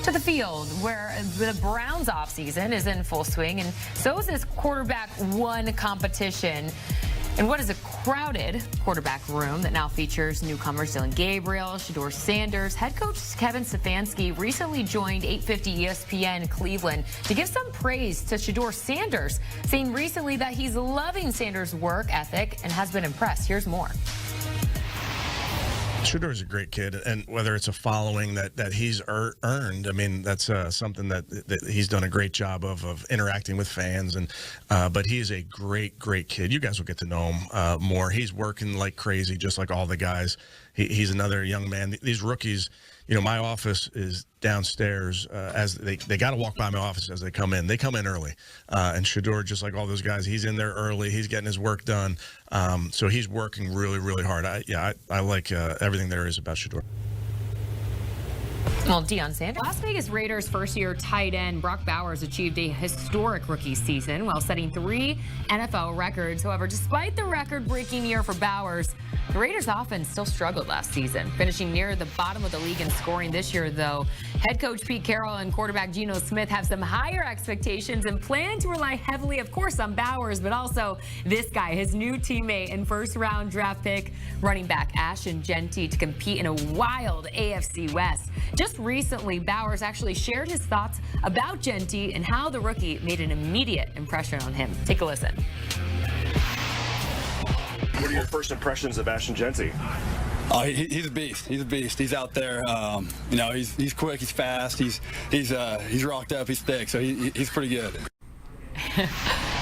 To the field, where the Browns offseason is in full swing, and so is this quarterback one competition. And what is a crowded quarterback room that now features newcomers Dylan Gabriel, Shedeur Sanders. Head coach Kevin Stefanski recently joined 850 ESPN Cleveland to give some praise to Shedeur Sanders, saying recently that he's loving Sanders' work ethic and has been impressed. Here's more. Shedeur is a great kid, and whether it's a following that he's earned, I mean, that's something that he's done a great job of interacting with fans. And but he is a great kid. You guys will get to know him more. He's working like crazy, just like all the guys. He's another young man. These rookies, you know, my office is downstairs. As they got to walk by my office as they come in. They come in early, and Shedeur, just like all those guys, he's in there early. He's getting his work done. So he's working really hard. I like everything there is about Shedeur. Well, Deion Sanders. Las Vegas Raiders first-year tight end Brock Bowers achieved a historic rookie season while setting 3 NFL records. However, despite the record-breaking year for Bowers, the Raiders offense still struggled last season, finishing near the bottom of the league in scoring this year, though. Head coach Pete Carroll and quarterback Geno Smith have some higher expectations and plan to rely heavily, of course, on Bowers, but also this guy, his new teammate and first-round draft pick, running back Ashton Genty, to compete in a wild AFC West. Just recently, Bowers actually shared his thoughts about Genty and how the rookie made an immediate impression on him. Take a listen. What are your first impressions of Ashton Genty? Oh, he's a beast. He's a beast. He's out there. You know, he's quick. He's fast. He's rocked up. He's thick. So he's pretty good.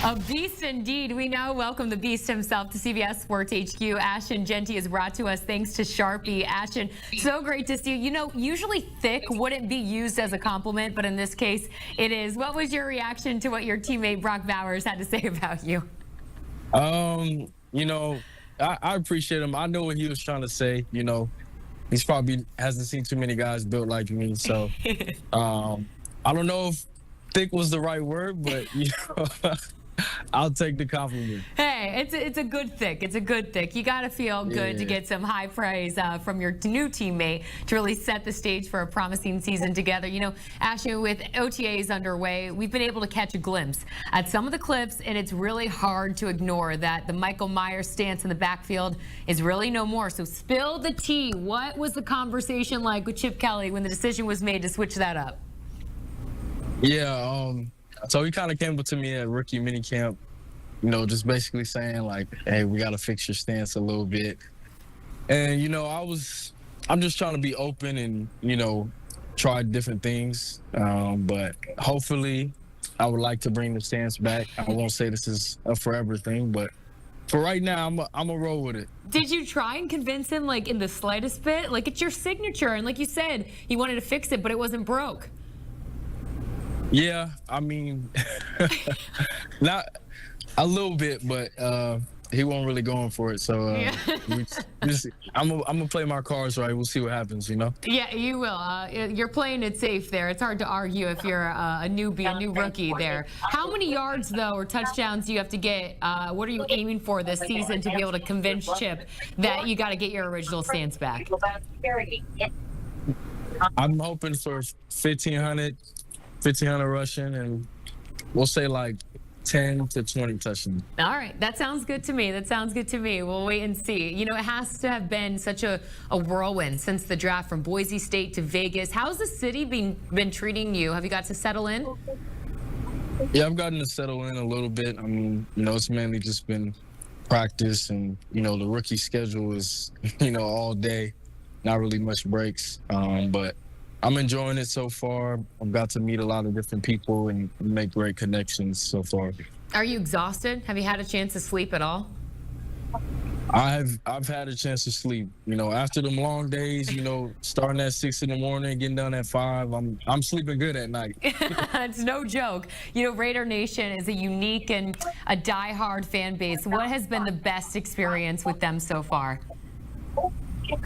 A beast indeed. We now welcome the beast himself to CBS Sports HQ. Ashton Genty is brought to us thanks to Sharpe. Ashton, so great to see you. You know, usually thick wouldn't be used as a compliment, but in this case, it is. What was your reaction to what your teammate Brock Bowers had to say about you? You know, I appreciate him. I know what he was trying to say. You know, he's probably hasn't seen too many guys built like me. So I don't know if thick was the right word, but you know, I'll take the compliment. Hey, it's a good thick. It's a good thick. You got to feel good to get some high praise from your new teammate to really set the stage for a promising season together. You know, Ashton, with OTAs underway, we've been able to catch a glimpse at some of the clips, and it's really hard to ignore that the Michael Myers stance in the backfield is really no more. So spill the tea. What was the conversation like with Chip Kelly when the decision was made to switch that up? Yeah, so he kind of came up to me at rookie minicamp, you know, just basically saying like, hey, we got to fix your stance a little bit. And, you know, I'm just trying to be open and, you know, try different things. But hopefully I would like to bring the stance back. I won't say this is a forever thing, but for right now, I'm gonna roll with it. Did you try and convince him, like, in the slightest bit? Like, it's your signature. And like you said, he wanted to fix it, but it wasn't broke. Yeah, I mean, not a little bit, but he wasn't really going for it. So I'm gonna play my cards right. We'll see what happens, you know? Yeah, you will. You're playing it safe there. It's hard to argue if you're a newbie, a new rookie there. How many yards, though, or touchdowns do you have to get? What are you aiming for this season to be able to convince Chip that you got to get your original stance back? I'm hoping for 1,500 rushing, and we'll say like 10 to 20 touchdowns. All right. That sounds good to me. That sounds good to me. We'll wait and see. You know, it has to have been such a whirlwind since the draft from Boise State to Vegas. How's the city been treating you? Have you got to settle in? Yeah, I've gotten to settle in a little bit. I mean, you know, it's mainly just been practice, and, you know, the rookie schedule is, you know, all day, not really much breaks. But I'm enjoying it so far. I've got to meet a lot of different people and make great connections so far. Are you exhausted? Have you had a chance to sleep at all? I've had a chance to sleep. You know, after them long days, you know, starting at 6 in the morning, getting done at 5, I'm sleeping good at night. It's no joke. You know, Raider Nation is a unique and a diehard fan base. What has been the best experience with them so far?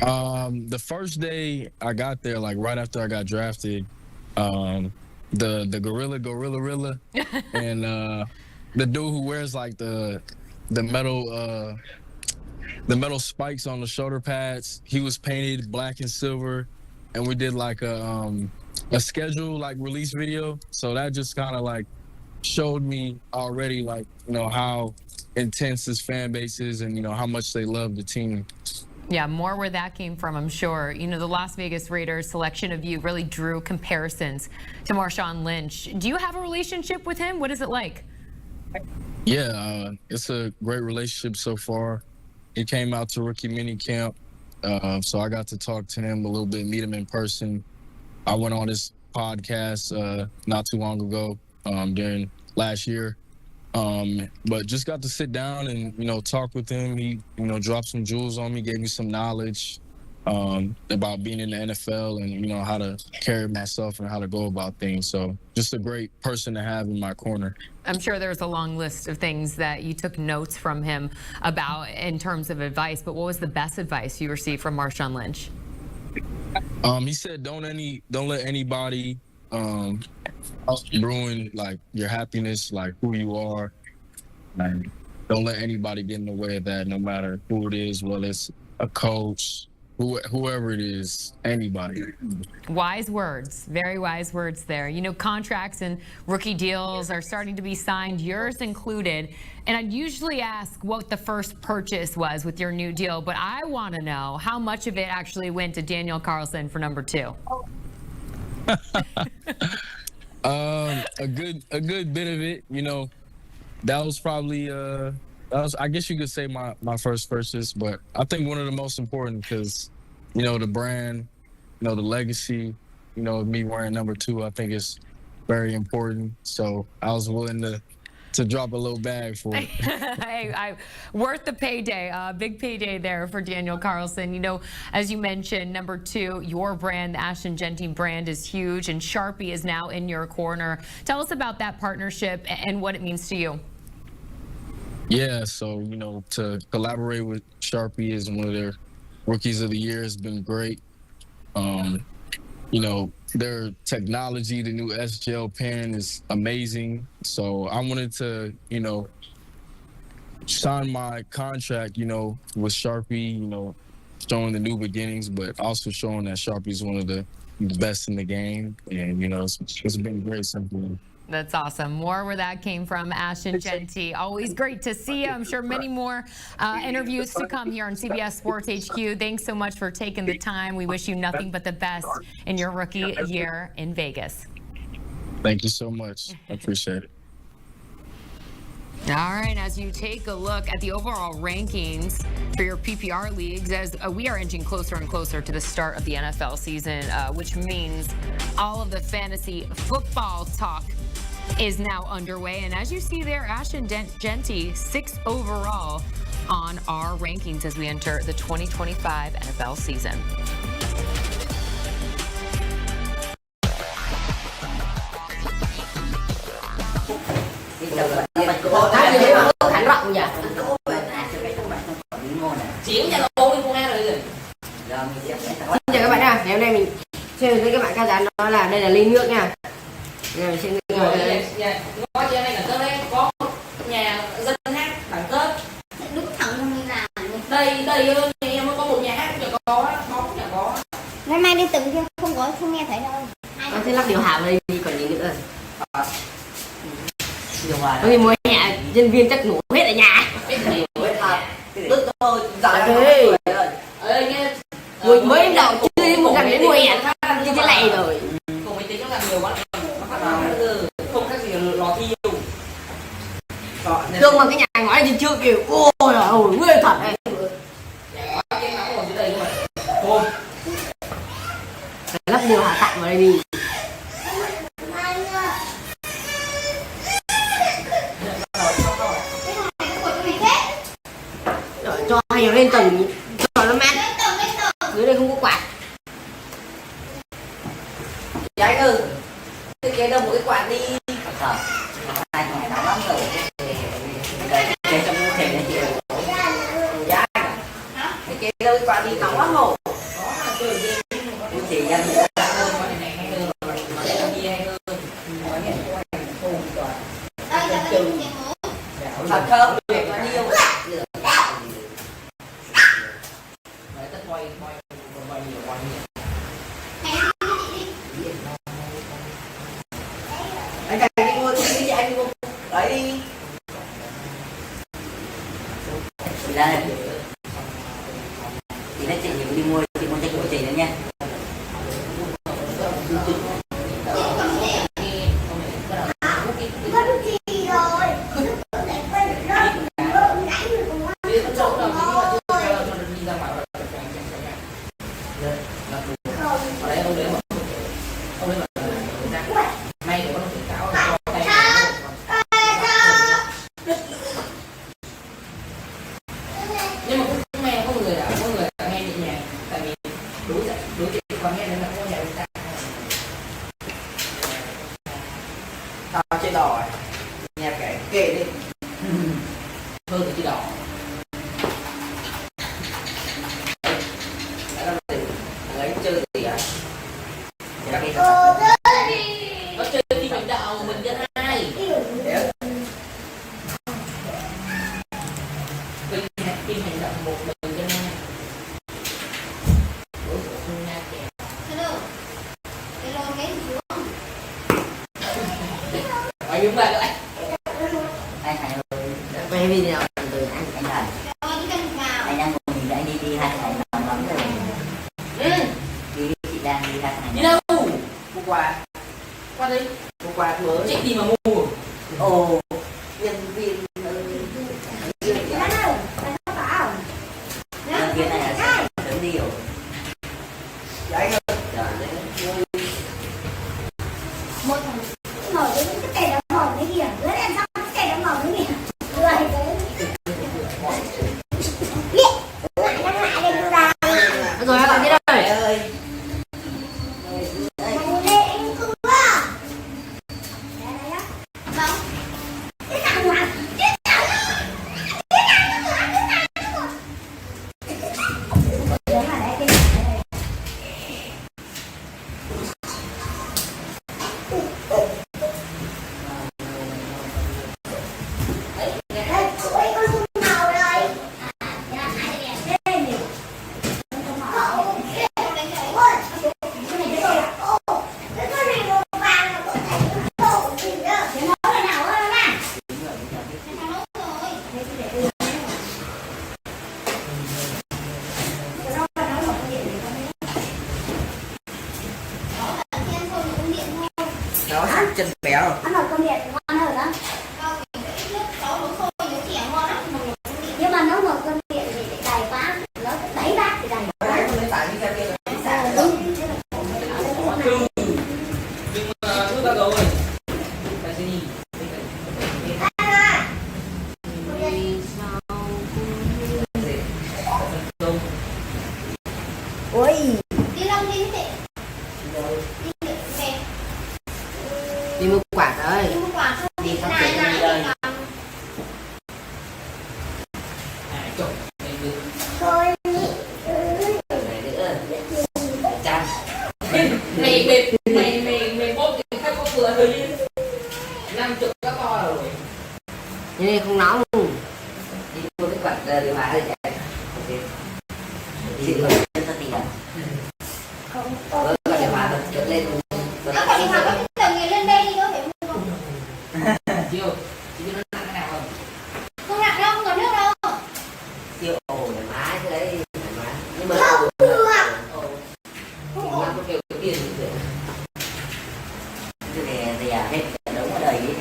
The first day I got there, like right after I got drafted, the gorilla and the dude who wears like the metal spikes on the shoulder pads, he was painted black and silver, and we did like a a schedule like release video. So that just kind of like showed me already like, you know, how intense this fan base is and, you know, how much they love the team. Yeah, more where that came from, I'm sure. You know, the Las Vegas Raiders selection of you really drew comparisons to Marshawn Lynch. Do you have a relationship with him? What is it like? Yeah, it's a great relationship so far. He came out to rookie mini camp, so I got to talk to him a little bit, meet him in person. I went on his podcast not too long ago during last year, but just got to sit down and, you know, talk with him. He, you know, dropped some jewels on me, gave me some knowledge about being in the NFL and, you know, how to carry myself and how to go about things. So just a great person to have in my corner. I'm sure there's a long list of things that you took notes from him about in terms of advice, but what was the best advice you received from Marshawn Lynch? He said, don't let anybody ruin like your happiness, like who you are. And don't let anybody get in the way of that, no matter who it is, whether it's a coach, whoever it is, anybody. Wise words, very wise words there. You know, contracts and rookie deals are starting to be signed, yours included. And I'd usually ask what the first purchase was with your new deal, but I want to know how much of it actually went to Daniel Carlson for number 2. A good bit of it, you know. That was probably I guess you could say my first purchase, but I think one of the most important because, you know, the brand, you know, the legacy, you know, me wearing number 2, I think is very important. So I was willing to drop a little bag for it. Hey, worth the payday, big payday there for Daniel Carlson. You know, as you mentioned, number 2, your brand, the Ashton Genty brand, is huge, and Sharpe is now in your corner. Tell us about that partnership and what it means to you. Yeah, so, you know, to collaborate with Sharpe as one of their rookies of the year has been great. You know, their technology, the new S-Gel pen is amazing. So I wanted to, you know, sign my contract, you know, with Sharpe, you know, showing the new beginnings, but also showing that Sharpe is one of the best in the game. And, you know, it's been great since then. That's awesome. More where that came from, Ashton Genty. Always great to see you. I'm sure many more interviews to come here on CBS Sports HQ. Thanks so much for taking the time. We wish you nothing but the best in your rookie year in Vegas. Thank you so much. I appreciate it. All right, as you take a look at the overall rankings for your PPR leagues, as we are inching closer and closer to the start of the NFL season, which means all of the fantasy football talk is now underway. And as you see there, Ashton Genty, 6th overall on our rankings as we enter the 2025 NFL season. Xin chào các bạn nha. Ngày hôm nay mình chơi với các bạn ca dán đó là đây là ly nước nha. Rồi xin ngồi đây. Ngồi trên đây là cơ đấy, có nhà dân hát đẳng cấp. Đúng thẳng trong như là Đây em có một nhà hát chả có, bóng chả có. ngày mai đi từng kia không nghe thấy đâu. Thế lắp điều hòa vào đây đi còn gì nữa. Điều hòa. Có gì mua nhà nhân viên chắc ngủ hết ở nhà. Tức tôi Dạ thế. nghe Mới đầu chưa đi một lần đến mùa hè như thế này rồi. cùng máy tính nó làm nhiều quá. Không khác gì lò thi đâu. Cương mà cái nhà ngói đi chưa kiểu ôi trời ơi ghê thật này. Cái nóng ở dưới đây mà. Lắp điều hòa tạm vào đây đi. Rồi, cho hay lên tầng cho nó mát. Dưới đây không có quạt. Dạ anh ơi, cái kia đâu một cái quạt đi. Hai ngày nóng lắm rồi cái trong thể này chị Dạ anh. Cái kia đâu cái quạt đi nóng lắm rồi. chị dân Thật không? Việc là nhiều. Đấy, tất quay nhiều. Lấy đi. Chị ra đây. Chị nói chị đi mua, chị mua cho chị nữa nha. Nhưng mà cũng nghe có người là nghe nhẹ nhàng, tại vì đối chuyện còn nghe nên là có nhà người ta tao chơi đỏ à? Nhà kể kệ đi hơn là chơi đỏ. Lấy chơi gì à? Nó chơi khi mình đậu mình dân hai phim hành động một mình cho nên đối thủ không nha kìa. Ở đúng là lại Anh Hải ơi, Quay video từ anh Hải. Anh đang ngồi mình đã đi hai thằng nằm lắm rồi. Đi chị đang đi hai thằng. đi đâu? Mua quà. Qua đây. Mua quà mới. Chị đi mà mua. Ồ, nhân viên nhân viên này là lớn điều. Dạ ơi. Một thằng ngồi đến cái cây đóng mồm đấy kìa, lớn em xong cái cây đóng mồm đấy kìa. Lại đây tôi ra. Rồi các bạn biết rồi. Ơi. Em không quá. Vâng. Cái thằng nào? Nó sang chân béo. Ăn ở công điện ngon hơn đó. Nhưng mà nấu một cơm điện thì đầy quá, nó đẩy bát thì đầy quá. Nhưng mà thứ ba rồi. Phải gì? Ôi. Đi đâu đi thế? Đi mua quả rồi. Đi mua quả không? Đi khám Này bệnh này đi đây. Chục. thôi. Chăm. Mày bóp cái khách có vừa thôi chứ. 50 các co rồi. Như này không nóng. Đi mua cái quạt điều hòa hơi chạy. Đi mua cho tiền. Không Với quạt điều hòa bật lên. nó phải đi học cái tầng này lên đây đi nữa phải mua không? Chiều. Chị biết nó nặng cái nào không? Không nặng đâu, không có nước đâu. Siêu ồ thoải mái cái đấy thoải mái. Nhưng mà Không được. không ổn có kêu cái tiền được. Cái này thì hết đống ở đây ấy.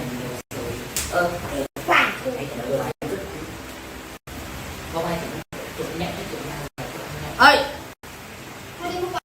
Phải. Thấy cái đống Không ai chụp nhẹ cái chụp nào. Ơi. Thôi đi mua quả